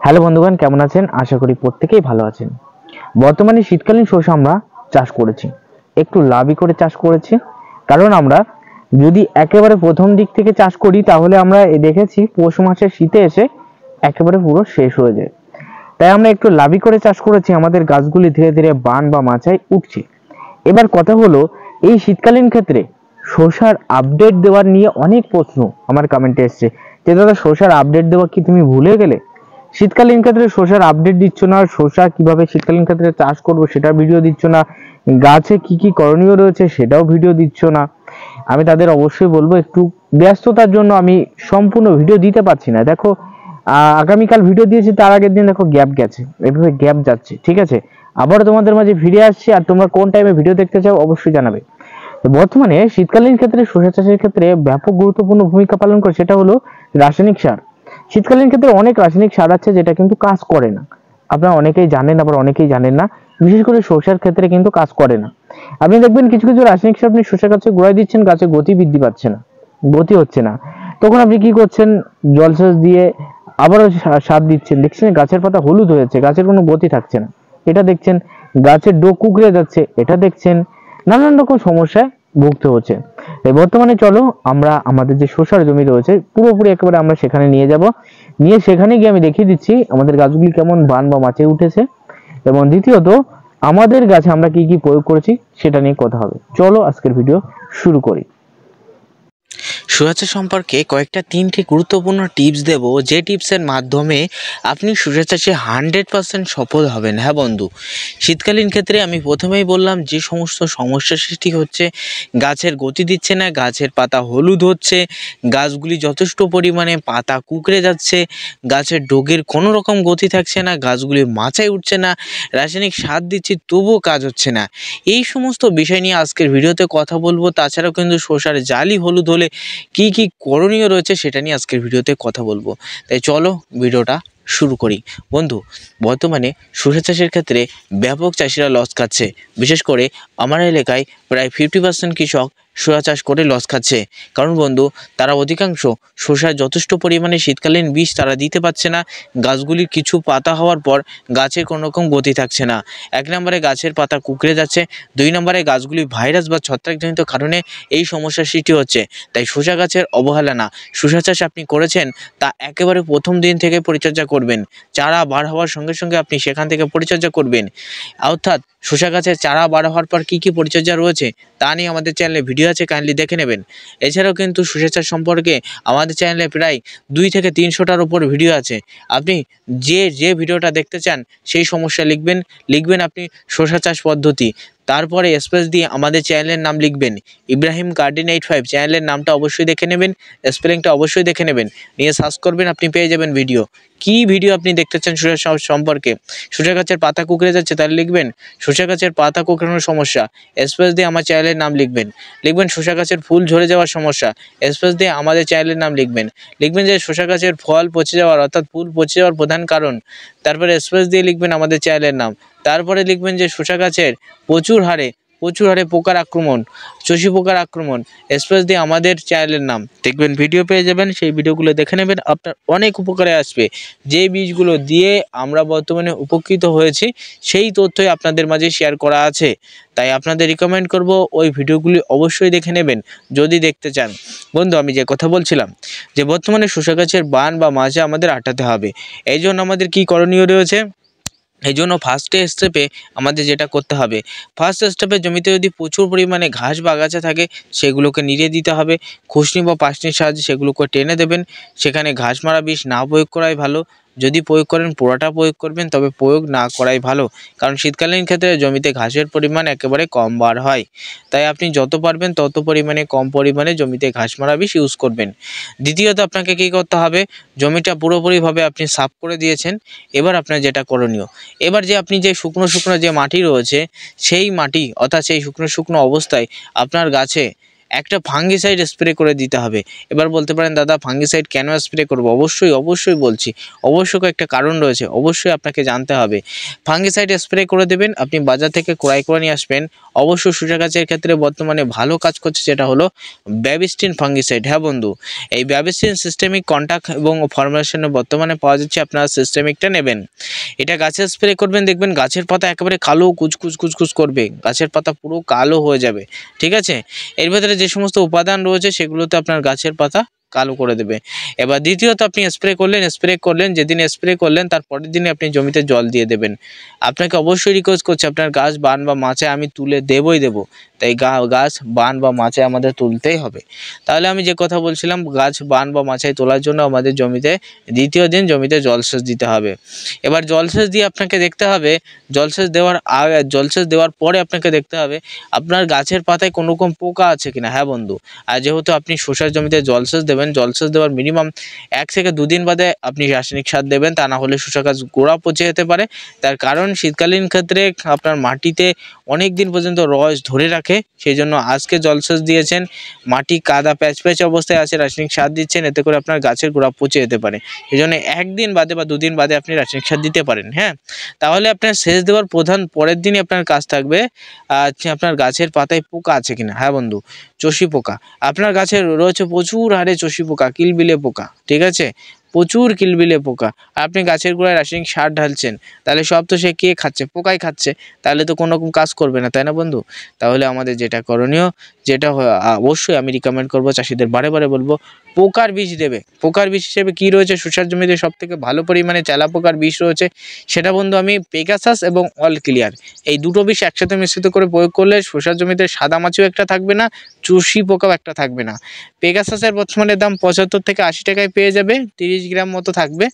Hello বন্ধুগণ, কেমন আছেন? আশা করি প্রত্যেকেই ভালো আছেন। বর্তমানে শীতকালীন শসা আমরা চাষ করেছি, একটু লাভই করে চাষ করেছি। কারণ আমরা যদি একেবারে প্রথম দিক থেকে চাষ করি তাহলে আমরা দেখেছি পৌষ মাসের শীতে এসে একেবারে পুরো শেষ হয়ে যায়। তাই আমরা একটু লাভই করে চাষ করেছি, আমাদের গাছগুলি ধীরে ধীরে বান বা মাচায় উঠছে। এবার কথা হলো, এই শীতকালীন ক্ষেত্রে শসার আপডেট দেওয়ার নিয়ে অনেক প্রশ্ন আমার কমেন্টে এসছে যে দাদা, শসার আপডেট দেওয়া কি তুমি ভুলে গেলে? শীতকালীন ক্ষেত্রে শসার আপডেট দিচ্ছ না, শসা কিভাবে শীতকালীন ক্ষেত্রে চাষ করবো সেটা ভিডিও দিচ্ছ না, গাছে কি কি করণীয় রয়েছে সেটাও ভিডিও দিচ্ছ না। আমি তাদের অবশ্যই বলবো, একটু ব্যস্ততার জন্য আমি সম্পূর্ণ ভিডিও দিতে পারছি না। দেখো, আগামীকাল ভিডিও দিয়েছি, তার আগের দিন দেখো গ্যাপ গেছে, এভাবে গ্যাপ যাচ্ছে। ঠিক আছে, আবার তোমাদের মাঝে ফিরে আসছি। আর তোমরা কোন টাইমে ভিডিও দেখতে চাও অবশ্যই জানাবে। বর্তমানে শীতকালীন ক্ষেত্রে শসা চাষের ক্ষেত্রে ব্যাপক গুরুত্বপূর্ণ ভূমিকা পালন করে সেটা হলো রাসায়নিক সার। শীতকালীন ক্ষেত্রে অনেক রাসায়নিক সার আছে যেটা কিন্তু কাজ করে না। আপনারা অনেকেই জানেন, আবার অনেকেই জানেন না। বিশেষ করে শসার ক্ষেত্রে কিন্তু কাজ করে না। আপনি দেখবেন কিছু কিছু রাসায়নিক সার আপনি শসা গাছে গোড়ায় দিচ্ছেন, গাছের গতি বৃদ্ধি পাচ্ছে না, গতি হচ্ছে না। তখন আপনি কি করছেন? জলসেচ দিয়ে আবারও সার দিচ্ছেন, দেখছেন গাছের পাতা হলুদ হয়েছে, গাছের কোনো গতি থাকছে না, এটা দেখছেন। গাছের ডোক কুকড়ে যাচ্ছে, এটা দেখছেন। নানান রকম সমস্যায় ভুগতে হচ্ছে। তাই বর্তমানে চলো আমরা আমাদের যে শসার জমি রয়েছে পুরোপুরি একেবারে আমরা সেখানে নিয়ে যাব, নিয়ে সেখানে গিয়ে আমি দেখিয়ে দিচ্ছি আমাদের গাছগুলি কেমন বান বা মাচে উঠেছে, এবং দ্বিতীয়ত আমাদের গাছে আমরা কি কি প্রয়োগ করেছি সেটা নিয়ে কথা হবে। চলো আজকের ভিডিও শুরু করি। শসা চাষ সম্পর্কে কয়েকটা তিনটি গুরুত্বপূর্ণ টিপস দেব, যে টিপসের মাধ্যমে আপনি শসা চাষে 100% সফল হবেন। হ্যাঁ বন্ধু, শীতকালীন ক্ষেত্রে আমি প্রথমেই বললাম যে সমস্ত সমস্যার সৃষ্টি হচ্ছে, গাছের গতি দিচ্ছে না, গাছের পাতা হলুদ হচ্ছে, গাছগুলি যথেষ্ট পরিমাণে পাতা কুঁকড়ে যাচ্ছে, গাছের ডগের কোনো রকম গতি থাকছে না, গাছগুলি মাচায় উঠছে না, রাসায়নিক সার দিচ্ছি তবুও কাজ হচ্ছে না। এই সমস্ত বিষয় নিয়ে আজকের ভিডিওতে কথা বলবো। তাছাড়াও কিন্তু শসার জালি হলুদ হলে কি কি করণীয় রয়েছে সেটা নিয়ে আজকের ভিডিওতে কথা বলবো। তাই চলো ভিডিওটা শুরু করি। বন্ধু, বর্তমানে শসা চাষের ক্ষেত্রে ব্যাপক চাষিরা লস খাচ্ছে। বিশেষ করে আমার এলাকায় প্রায় 50% কৃষক শসা চাষ করে লস খাচ্ছে। কারণ বন্ধু, তারা অধিকাংশ শসায় যথেষ্ট পরিমাণে শীতকালীন বীজ তারা দিতে পারছে না। গাছগুলির কিছু পাতা হওয়ার পর গাছের কোনো রকম গতি থাকছে না। 1 নম্বরে গাছের পাতা কুঁকড়ে যাচ্ছে, 2 নম্বরে গাছগুলি ভাইরাস বা ছত্রাকজনিত কারণে এই সমস্যার সৃষ্টি হচ্ছে। তাই শসা গাছের অবহেলা না। শসা চাষ আপনি করেছেন, তা একেবারে প্রথম দিন থেকে পরিচর্যা করবেন। চারা বার হওয়ার সঙ্গে সঙ্গে আপনি সেখান থেকে পরিচর্যা করবেন। অর্থাৎ শসা গাছের চারা বার হওয়ার পর কী কী পরিচর্যা রয়েছে তা নিয়ে আমাদের চ্যানেলে ভিডিও আছে, কাইন্ডলি দেখে নেবেন। এছাড়াও কিন্তু শসা চাষ সম্পর্কে আমাদের চ্যানেলে প্রায় 2 থেকে 300টার উপর ভিডিও আছে। আপনি যে ভিডিওটা দেখতে চান সেই সমস্যা লিখবেন আপনি শসা চাষ পদ্ধতি, তারপরে স্পেস দিয়ে আমাদের চ্যানেলের নাম লিখবেন, ইব্রাহিম গার্ডেন 85। চ্যানেলের নামটা অবশ্যই দেখে নেবেন, স্পেলিংটা অবশ্যই দেখে নেবেন, নিয়ে সার্চ করবেন, আপনি পেয়ে যাবেন ভিডিও। কি ভিডিও আপনি দেখতে চান শসা সম্পর্কে? শসা গাছের পাতা কুঁকড়ে যাচ্ছে, তাহলে লিখবেন শসা গাছের পাতা কুঁকড়ানোর সমস্যা, স্পেস দিয়ে আমার চ্যানেলের নাম লিখবেন শসা গাছের ফুল ঝরে যাওয়ার সমস্যা, স্পেস দিয়ে আমাদের চ্যানেলের নাম লিখবেন যে শসা গাছের ফল পচে যাওয়ার অর্থাৎ ফুল পচে যাওয়ার প্রধান কারণ, তারপরে স্পেস দিয়ে লিখবেন আমাদের চ্যানেলের নাম। তারপরে লিখবেন যে শসা গাছের প্রচুর হারে পোকার আক্রমণ, শোষী পোকার আক্রমণ, স্পেস দিয়ে আমাদের চ্যানেলের নাম। দেখবেন ভিডিও পেয়ে যাবেন, সেই ভিডিওগুলো দেখে নেবেন, আপনার অনেক উপকারে আসবে। যে বীজগুলো দিয়ে আমরা বর্তমানে উপকৃত হয়েছি সেই তথ্যই আপনাদের মাঝে শেয়ার করা আছে। তাই আপনাদের রিকমেন্ড করব ওই ভিডিওগুলি অবশ্যই দেখে নেবেন যদি দেখতে চান। বন্ধু, আমি যে কথা বলছিলাম যে বর্তমানে শসা গাছের বান বা মাঝে আমাদের আটাতে হবে। এই জন্য আমাদের কি করণীয় রয়েছে? এই জন্য ফার্স্ট স্টেপে আমাদের যেটা করতে হবে, ফার্স্ট স্টেপে জমিতে যদি প্রচুর পরিমাণে ঘাস বা আগাছা থাকে সেগুলোকে নিড়িয়ে দিতে হবে। খুসনি বা পাশনির সাহায্যে সেগুলোকে টেনে দেবেন। সেখানে ঘাস মারা বিষ না প্রয়োগ করাই ভালো। যদি প্রয়োগ করেন পুরোটা প্রয়োগ করবেন, তবে প্রয়োগ না করাই ভালো। কারণ শীতকালীন ক্ষেত্রে জমিতে ঘাসের পরিমাণ একেবারে কম বার হয়। তাই আপনি যত পারবেন তত পরিমাণে কম পরিমাণে জমিতে ঘাস মারা বিষ ইউজ করবেন। দ্বিতীয়ত আপনাকে কী করতে হবে? জমিটা পুরোপুরিভাবে আপনি সাফ করে দিয়েছেন। এবার আপনার যেটা করণীয়, এবার যে আপনি যে শুকনো শুকনো যে মাটি রয়েছে সেই মাটি অর্থাৎ সেই শুকনো শুকনো অবস্থায় আপনার গাছে একটা ফাঙ্গিসাইড স্প্রে করে দিতে হবে। এবার বলতে পারেন দাদা ফাঙ্গিসাইড কেন স্প্রে করব? অবশ্যই বলছি। অবশ্যই একটা কারণ রয়েছে, অবশ্যই আপনাকে জানতে হবে। ফাঙ্গিসাইড স্প্রে করে দেবেন, আপনি বাজার থেকে ক্রয় করে নিয়ে আসবেন। অবশ্যই শসা গাছের ক্ষেত্রে বর্তমানে ভালো কাজ করছে, যেটা হলো ব্যাবিস্টিন ফাঙ্গিসাইড। হ্যাঁ বন্ধু, এই ব্যাবিস্টিন সিস্টেমিক কন্টাক্ট এবং ফর্মুলেশনে বর্তমানে পাওয়া যাচ্ছে, আপনারা সিস্টেমিকটা নেবেন। এটা গাছে স্প্রে করবেন, দেখবেন গাছের পাতা একেবারে কালো কুচকুচ করবে, গাছের পাতা পুরো কালো হয়ে যাবে। ঠিক আছে, এর ভেতরে যে সমস্ত উপাদান রয়েছে সেগুলোতে আপনার গাছের পাতা কালো করে দেবে। এবার দ্বিতীয়ত আপনি স্প্রে করলেন, যেদিন স্প্রে করলেন তার পরের দিনে আপনি জমিতে জল দিয়ে দেবেন। আপনাকে অবশ্যই রিকোয়েস্ট করছি, আপনার গাছ বান বা মাচায় আমি তুলে দেবো, তাই গাছ বান বা মাচায় আমাদের তুলতেই হবে। তাহলে আমি যে কথা বলছিলাম, গাছ বান বা মাচায় তোলার জন্য আমাদের জমিতে দ্বিতীয় দিন জমিতে জলসেচ দিতে হবে। এবার জলসেচ দিয়ে আপনাকে দেখতে হবে, জলসেচ দেওয়ার পরে আপনাকে দেখতে হবে আপনার গাছের পাতায় কোনো রকম পোকা আছে কিনা। হ্যাঁ বন্ধু, আর যেহেতু আপনি শসার জমিতে জলসেচ দেবেন, জলসেচ দেওয়ার মিনিমাম 1 থেকে 2 দিন বাদে আপনি রাসায়নিক সার দেবেন, তা না হলে শসা গাছ গোড়া পচে যেতে পারে। তার কারণ শীতকালীন ক্ষেত্রে আপনার মাটিতে অনেক দিন পর্যন্ত রস ধরে রাখে, সেই জন্য আজকে জলসেচ দিয়েছেন, মাটি কাদা প্যাচ অবস্থায় আছে, রাসায়নিক সার দিচ্ছেন, এতে করে আপনার গাছের গোড়া পচে যেতে পারে। সেই জন্য 1 দিন বাদে বা 2 দিন বাদে আপনি রাসায়নিক সার দিতে পারেন। হ্যাঁ, তাহলে আপনার সেচ দেওয়ার পরের দিনই আপনার কাজ থাকবে আপনার গাছের পাতায় পোকা আছে কিনা। হ্যাঁ বন্ধু, চষি পোকা আপনার গাছে রয়েছে প্রচুর হারে, চষি পোকা, কিলবিলে পোকা। ঠিক আছে, প্রচুর কিলবিলে পোকা। আপনি গাছের গোড়ায় রাসায়নিক সার ঢালছেন, তাহলে সব তো সে কে খাচ্ছে? পোকাই খাচ্ছে। তাহলে তো কোনো রকম কাজ করবে না, তাই না বন্ধু? তাহলে আমাদের যেটা করণীয়, অবশ্যই আমি রিকমেন্ড করবো চাষিদের, বারে বলবো, পোকার বিষ দেবে। পোকার বিষ হিসেবে কি রয়েছে শসার জমিতে? সব থেকে ভালো পরিমাণে চালা পোকার বিষ রয়েছে, সেটা বন্ধু আমি পেগাসাস এবং অল ক্লিয়ার, এই দুটো বিষ একসাথে মিশ্রিত করে প্রয়োগ করলে শসার জমিতে সাদা মাছিও একটা থাকবে না, চষি পোকাও একটা থাকবে না। পেগাসাসের বর্তমানে দাম 75 থেকে 80 টাকায় পেয়ে যাবে, 30 গ্রাম মতো থাকবে।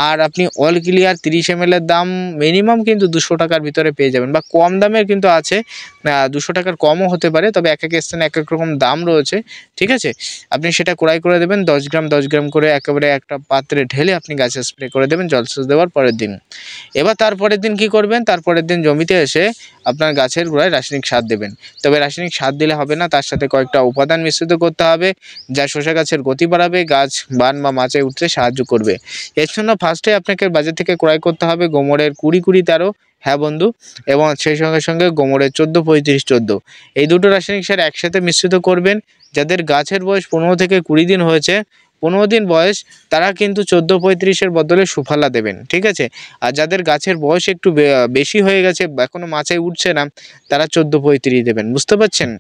আর আপনি অল ক্লিয়ার 30 ml এর দাম মিনিমাম কিন্তু 200 টাকার ভিতরে পেয়ে যাবেন, বা কম দামের কিন্তু আছে, 200 টাকার কমও হতে পারে, তবে এক স্থানে এক রকম দাম রয়েছে। ঠিক আছে, আপনি সেটা ক্রয় করে দেবেন, 10 গ্রাম করে একেবারে একটা পাত্রে ঢেলে আপনি গাছে স্প্রে করে দেবেন জলসেচ দেওয়ার পরের দিন। এবার তারপরের দিন কি করবেন? তারপরের দিন জমিতে এসে আপনার গাছের গোড়ায় রাসায়নিক সার দেবেন। তবে রাসায়নিক সার দিলে হবে না, তার সাথে কয়েকটা উপাদান মিশ্রিত করতে হবে, যা শসা গাছের গতি বাড়াবে, গাছ বান বা মাচায় উঠতে সাহায্য করবে। এর জন্য ফার্স্টে আপনাকে বাজার থেকে ক্রয় করতে হবে গোমরের 20-20-13। হ্যাঁ বন্ধু, এবং সেই সঙ্গে গোমরের 14-35-14, এই দুটো রাসায়নিক সার একসাথে মিশ্রিত করবেন। যাদের গাছের বয়স 15 থেকে 20 দিন হয়েছে, 15 দিন বয়স, তারা কিন্তু 14-35-এর বদলে সুফলা দেবেন। ঠিক আছে, আর যাদের গাছের বয়স একটু বেশি হয়ে গেছে, এখনো মাচায় উঠছে না, তারা 14-35 দেবেন। বুঝতে পারছেন?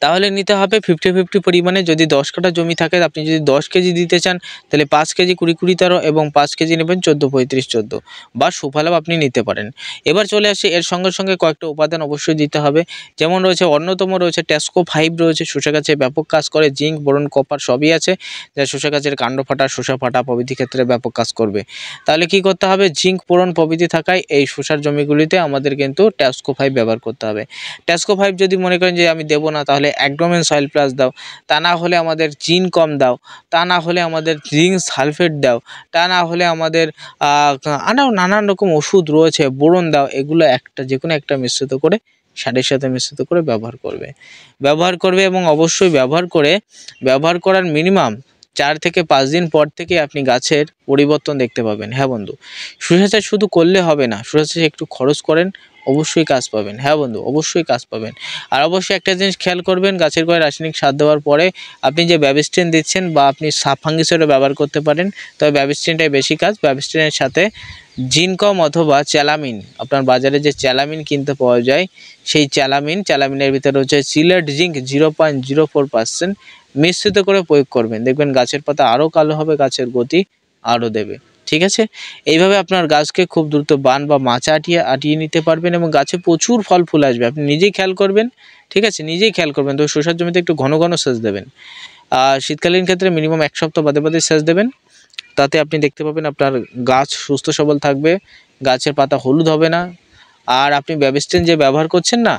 তাহলে নিতে হবে 50-50 পরিমাণে। যদি 10 কাঠা জমি থাকে, আপনি যদি 10 কেজি দিতে চান, তাহলে 5 কেজি 20-20-13 এবং 5 কেজি নেবেন 14-35-14, বা সুফলাও আপনি নিতে পারেন। এবার চলে আসি, এর সঙ্গে কয়েকটা উপাদান অবশ্যই দিতে হবে। যেমন রয়েছে, অন্যতম রয়েছে টেস্কো 5 রয়েছে, শসা গাছে ব্যাপক কাজ করে, জিঙ্ক, বোরন, কপার সবই আছে, যা শসা গাছের কাণ্ড ফাটা, শসা ফাটা প্রভৃতি ক্ষেত্রে ব্যাপক কাজ করবে। তাহলে কি করতে হবে? জিঙ্ক, বোরন প্রভৃতি থাকায় এই শসার জমিগুলিতে আমাদের কিন্তু টেস্কো 5 ব্যবহার করতে হবে। টেস্কো 5 যদি মনে করেন যে আমি দেবো না, তাহলে অ্যাগ্রোমেন সয়েল প্লাস দাও, তা না হলে আমাদের জিনকম দাও, তা না হলে আমাদের জিঙ্ক সালফেট দাও, তা না হলে আমাদের আরও নানান রকম ওষুধ রয়েছে, বোরন দাও। এগুলো যে কোনো একটা মিশ্রিত করে, সারের সাথে মিশ্রিত করে ব্যবহার করবে এবং অবশ্যই ব্যবহার করার মিনিমাম 4 থেকে 5 দিন পর থেকে আপনি গাছের পরিবর্তন দেখতে পাবেন। হ্যাঁ বন্ধু, শসা চাষ শুধু করলে হবে না, শসা চাষে একটু খরচ করেন, অবশ্যই কাজ পাবেন। হ্যাঁ বন্ধু, অবশ্যই কাজ পাবেন। আর অবশ্যই একটা জিনিস খেয়াল করবেন, গাছের গোড়ায় রাসায়নিক সার দেওয়ার পরে আপনি যে ব্যাবিস্টিন দিচ্ছেন, বা আপনি ফাঙ্গিসাইডও ব্যবহার করতে পারেন, তবে ব্যাবিস্টিনটাই বেশি কাজ। ব্যাবিস্টিনের সাথে জিনকম অথবা চ্যালামিন, আপনার বাজারে যে চ্যালামিন কিনতে পাওয়া যায়, সেই চ্যালামিনের ভিতরে হচ্ছে সিলেট জিঙ্ক 0.04% মিশ্রিত করে প্রয়োগ করবেন, দেখবেন গাছের পাতা আরও কালো হবে, গাছের গতি আরও দেবে। ঠিক আছে, এইভাবে আপনার গাছকে খুব দ্রুত বান বা মাচা আটিয়ে নিতে পারবেন, এবং গাছে প্রচুর ফল ফুল আসবে। আপনি নিজেই খেয়াল করবেন। ঠিক আছে, নিজেই খেয়াল করবেন। তো শসার জমিতে একটু ঘন সেচ দেবেন। শীতকালীন ক্ষেত্রে মিনিমাম 1 সপ্তাহ বাদে সেচ দেবেন। তাতে আপনি দেখতে পাবেন আপনার গাছ সুস্থ সবল থাকবে, গাছের পাতা হলুদ হবে না। আর আপনি ব্যাবিস্টিন যে ব্যবহার করছেন না,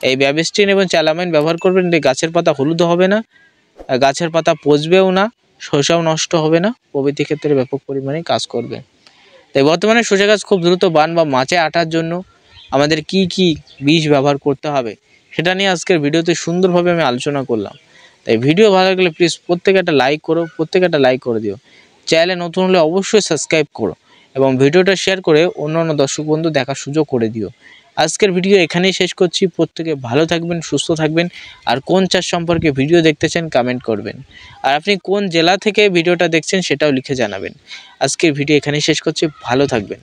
এই ব্যাবিস্টিন এবং চ্যালামাইন ব্যবহার করবেন, গাছের পাতা হলুদ হবে না, গাছের পাতা পচবেও না, শসাও নষ্ট হবে না, প্রভৃতি ক্ষেত্রে ব্যাপক পরিমাণে কাজ করবে। তাই বর্তমানে শসা গাছ খুব দ্রুত বান বা মাচায় আটার জন্য আমাদের কি বিষ ব্যবহার করতে হবে, সেটা নিয়ে আজকের ভিডিওতে সুন্দরভাবে আমি আলোচনা করলাম। তাই ভিডিও ভালো লাগলে প্লিজ প্রত্যেকে একটা লাইক করে দিও। চ্যানেলে নতুন হলে অবশ্যই সাবস্ক্রাইব করো এবং ভিডিওটা শেয়ার করে অন্যান্য দর্শক বন্ধু দেখার সুযোগ করে দিও। আজকের ভিডিও এখানেই শেষ করছি। প্রত্যেকে ভালো থাকবেন, সুস্থ থাকবেন। আর কোন চাষ সম্পর্কে ভিডিও দেখতে চান কমেন্ট করবেন। আর আপনি কোন জেলা থেকে ভিডিওটা দেখছেন সেটাও লিখে জানাবেন। আজকের ভিডিও এখানেই শেষ করছি। ভালো থাকবেন।